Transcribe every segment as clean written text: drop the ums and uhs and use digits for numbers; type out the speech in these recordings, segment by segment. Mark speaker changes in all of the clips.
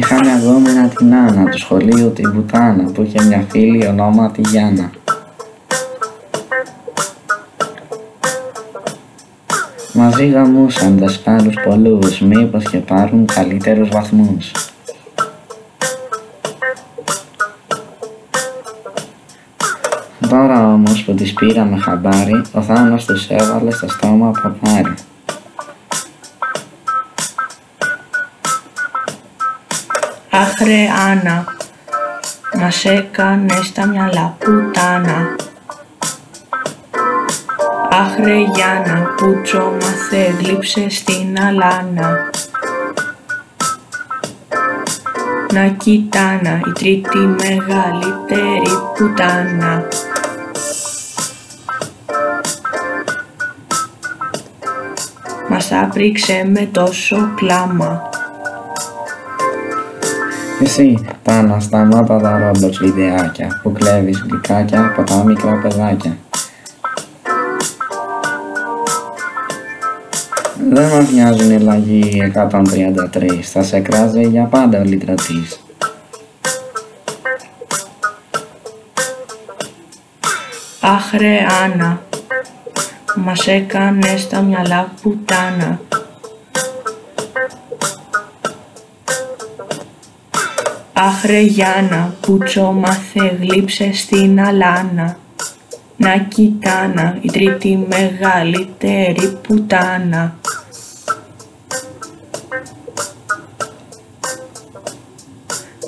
Speaker 1: Είχα μια γκόμενα την Άννα, του σχολείου την Βουτάνα, που είχε μια φίλη ονόματι Γιάννα. Μαζί γαμούσαν δασκάλους πολλούς, μήπως και πάρουν καλύτερους βαθμούς. Τώρα όμως που τις πήραμε χαμπάρι, ο Θάνος τους έβαλε στο στόμα παπάρι.
Speaker 2: Αχ ρε Άννα, μας έκανες τα μυαλά πουτάνα. Αχ ρε Γιάννα, πούτσο μάθε γλύψε στην αλάνα. Να κοιτάνα, η τρίτη μεγαλύτερη πουτάνα. Μας άπριξε με τόσο κλάμα.
Speaker 1: Εσύ, Τάνα, σταμάτα τα ρόμποτς βιντεάκια που κλέβεις γλυκάκια από τα μικρά παιδάκια. Δεν μας νοιάζουν οι λαγοί 133, θα σε κράζει για πάντα ο λυτρωτής.
Speaker 2: Αχ ρε Άννα, μας έκανες τα μυαλά πουτάνα. Αχ ρε Γιάννα, πούτσο μάθε γλύψε στην αλάνα. Να κοιτάνα, η τρίτη μεγαλύτερη πουτάνα.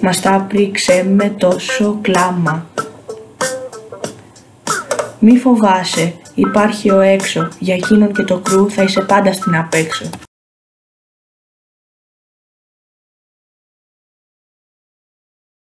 Speaker 2: Μας τα πρίξε με τόσο κλάμα. Μη φοβάσαι, υπάρχει ο έξω, για εκείνον και το κρού θα είσαι πάντα στην απέξω.